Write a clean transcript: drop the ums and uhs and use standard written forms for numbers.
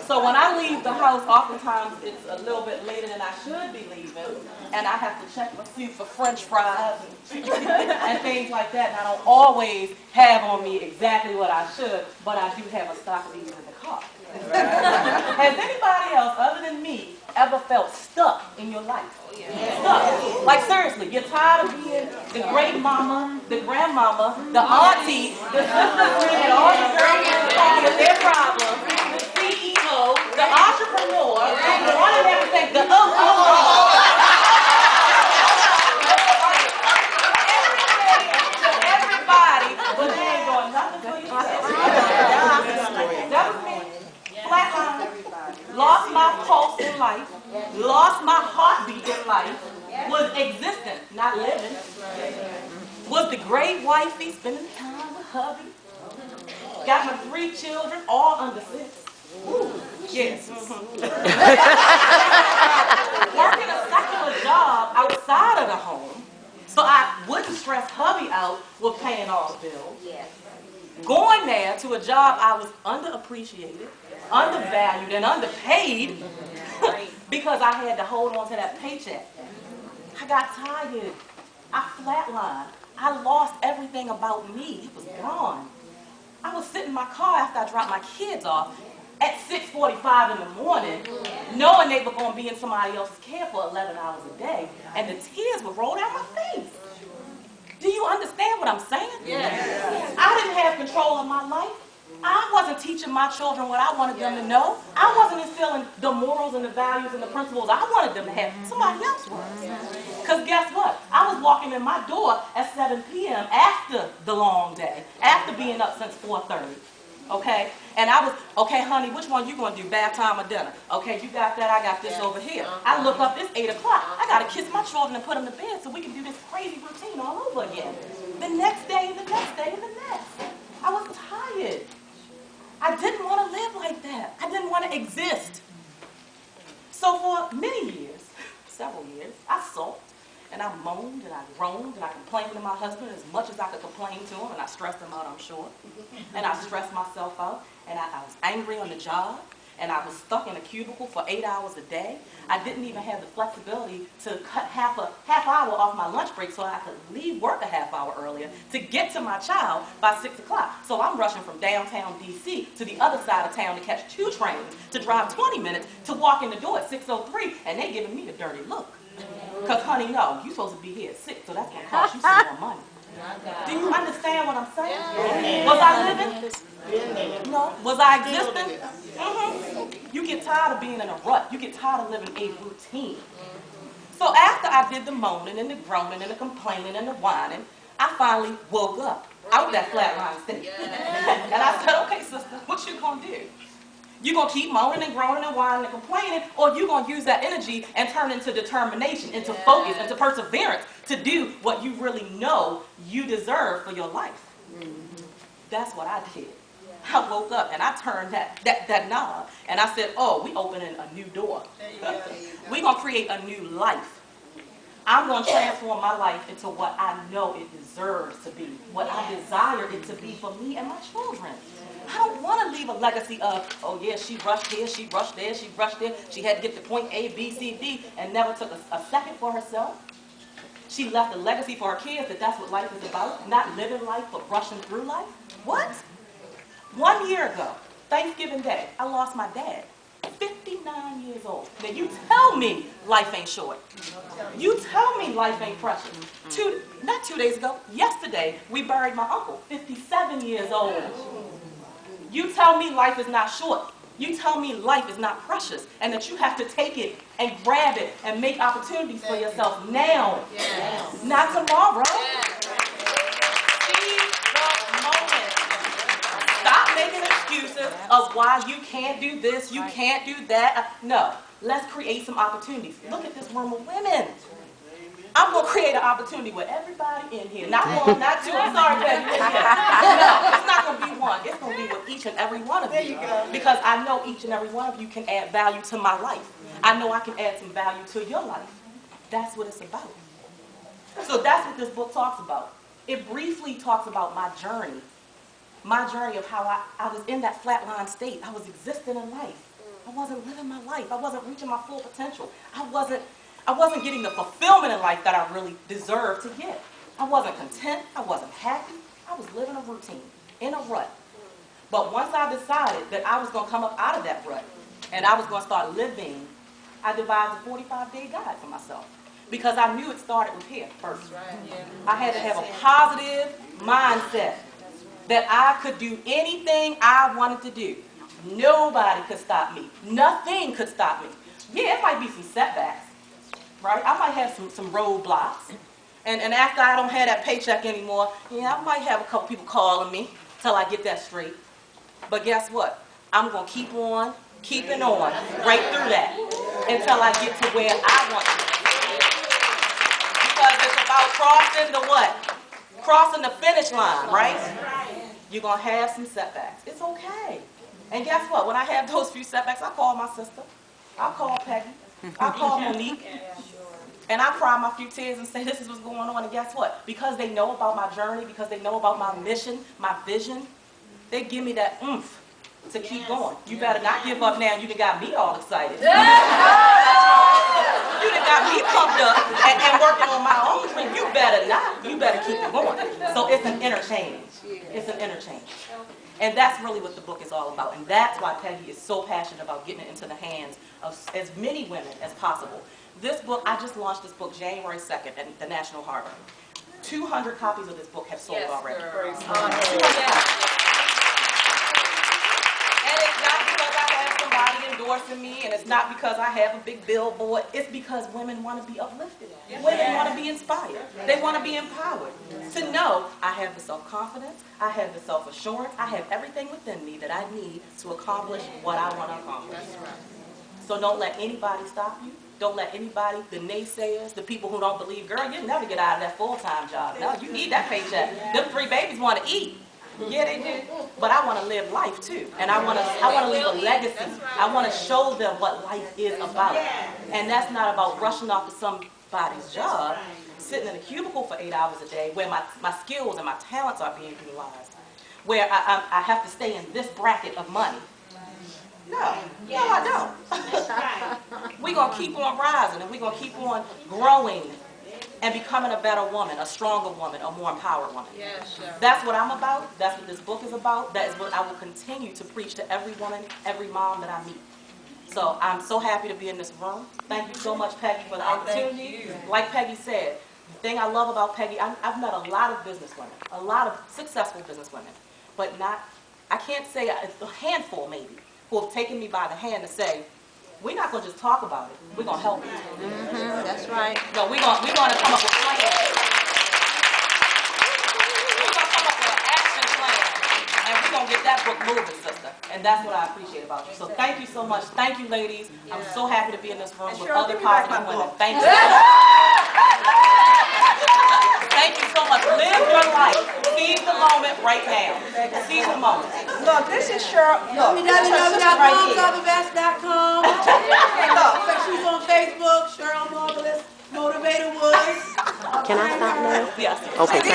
So when I leave the house, oftentimes it's a little bit later than I should be leaving, and I have to check my suit for French fries and things like that. And I don't always have on me exactly what I should, but I do have a stock of these in the car. Has anybody else other than me ever felt stuck in your life? Stuck. Like seriously, you're tired of being the great mama, the grandmama, the auntie, the sister and all the girls with their problems, the CEO, the entrepreneur, the one and everything, the everybody, but they ain't doing nothing for yourself. That was me. Flatline. Lost my pulse in life, lost my heartbeat in life, was existent, not living. Was the great wifey, spending time with hubby. Got my 3 children, all under 6. Yes. Working a secular job outside of the home, so I wouldn't stress hubby out with paying all the bills. Going there to a job I was underappreciated, undervalued, and underpaid because I had to hold on to that paycheck. I got tired. I flatlined. I lost everything about me. It was gone. I was sitting in my car after I dropped my kids off at 6:45 in the morning, knowing they were going to be in somebody else's care for 11 hours a day, and the tears would roll down my face. Do you understand what I'm saying? Yes. I didn't have control of my life. I wasn't teaching my children what I wanted them to know. I wasn't instilling the morals and the values and the principles I wanted them to have. Somebody else was. Because guess what? I was walking in my door at 7 p.m. after the long day, after being up since 4:30. Okay? And I was, okay, honey, which one you going to do, bath time or dinner? Okay, you got that, I got this over here. I look up, it's 8 o'clock. I got to kiss my children and put them to bed so we can do this crazy routine all over again. The next day, and the next day, and the next. I was tired. I didn't want to live like that. I didn't want to exist. So for many years, several years, I sulked. And I moaned and I groaned and I complained to my husband as much as I could complain to him, and I stressed him out, I'm sure. And I stressed myself out, and I was angry on the job, and I was stuck in a cubicle for 8 hours a day. I didn't even have the flexibility to cut half hour off my lunch break so I could leave work a half hour earlier to get to my child by 6 o'clock. So I'm rushing from downtown D.C. to the other side of town to catch 2 trains, to drive 20 minutes, to walk in the door at 6:03, and they giving me the dirty look. Because, honey, no, you're supposed to be here at 6, so that's going to cost you some more money. Do you understand what I'm saying? Was I living? No. Was I existing? You get tired of being in a rut. You get tired of living a routine. So after I did the moaning and the groaning and the complaining and the whining, I finally woke up out that flatline state. And I said, okay, sister, what you going to do? You going to keep moaning and groaning and whining and complaining, or you going to use that energy and turn into determination, into focus, into perseverance to do what you really know you deserve for your life? That's what I did. I woke up and I turned that knob and I said, oh, we opening a new door. We're going to create a new life. I'm going to transform my life into what I know it deserves to be, what I desire it to be for me and my children. I don't want to leave a legacy of, oh yeah, she rushed here, she rushed there, she rushed there, she had to get to point A, B, C, D, and never took a second for herself. She left a legacy for her kids that that's what life is about, not living life but rushing through life. What? 1 year ago, Thanksgiving Day, I lost my dad, 59 years old. Now you tell me life ain't short. You tell me life ain't precious. Not 2 days ago, yesterday, we buried my uncle, 57 years old. You tell me life is not short. You tell me life is not precious and that you have to take it and grab it and make opportunities for yourself now, not tomorrow. Seize the moment. Stop making excuses of why you can't do this, you can't do that. No, let's create some opportunities. Look at this room of women. I'm going to create an opportunity with everybody in here. Not one, not two. I'm sorry, baby. No, it's not going to be one. It's going to be with each and every one of you. Because I know each and every one of you can add value to my life. I know I can add some value to your life. That's what it's about. So that's what this book talks about. It briefly talks about my journey. My journey of how I was in that flatline state. I was existing in life. I wasn't living my life. I wasn't reaching my full potential. I wasn't getting the fulfillment in life that I really deserved to get. I wasn't content. I wasn't happy. I was living a routine, in a rut. But once I decided that I was going to come up out of that rut and I was going to start living, I devised a 45-day guide for myself. Because I knew it started with here first. I had to have a positive mindset that I could do anything I wanted to do. Nobody could stop me. Nothing could stop me. Yeah, it might be some setbacks, right? I might have some roadblocks. And after I don't have that paycheck anymore, yeah, I might have a couple people calling me till I get that straight. But guess what? I'm going to keep on, keeping on, right through that, until I get to where I want to. Because it's about crossing the what? Crossing the finish line, right? You're going to have some setbacks. It's okay. And guess what? When I have those few setbacks, I call my sister. I call Peggy. I call Monique. And I cry my few tears and say, this is what's going on. And guess what? Because they know about my journey, because they know about my mission, my vision, they give me that oomph to keep going. You better not give up now. You done got me all excited. You done got me pumped up and working on my own dream. You better not. You better keep it going. So it's an interchange. It's an interchange. And that's really what the book is all about. And that's why Peggy is so passionate about getting it into the hands of as many women as possible. This book, I just launched this book January 2nd at the National Harbor. 200 copies of this book have sold already. And it's not because I have somebody endorsing me, and it's not because I have a big billboard. It's because women want to be uplifted. Women want to be inspired. They want to be empowered. To know I have the self-confidence, I have the self-assurance, I have everything within me that I need to accomplish what I want to accomplish. So don't let anybody stop you. Don't let anybody, the naysayers, the people who don't believe, girl, you'll never get out of that full-time job. No, you need that paycheck. Them 3 babies want to eat. Yeah, they do. But I want to live life too. And I want to leave a legacy. I want to show them what life is about. And that's not about rushing off to somebody's job, sitting in a cubicle for 8 hours a day where my skills and my talents are being utilized, where I have to stay in this bracket of money. No, I don't. We're going to keep on rising, and we're going to keep on growing and becoming a better woman, a stronger woman, a more empowered woman. That's what I'm about. That's what this book is about. That is what I will continue to preach to every woman, every mom that I meet. So I'm so happy to be in this room. Thank you so much, Peggy, for the opportunity. Like Peggy said, the thing I love about Peggy, I've met a lot of businesswomen, a lot of successful businesswomen, but I can't say a handful maybe, who have taken me by the hand to say, we're not going to just talk about it, we're going to help you. That's right. No, we're going to come up with plans. We're going to come up with an action plan. And we're going to get that book moving, sister. And that's what I appreciate about you. So thank you so much. Thank you, ladies. I'm so happy to be in this room with other positive women. Thank you. Thank you so much. Live your life. Seize the moment right now. Seize the moment. Look, this is Cheryl. Look, this is her sister right here. MomsRTheBest.com. Look, She's on Facebook, Cheryl Marvelous Motivator Woods. Can I stop now? Yes. Okay.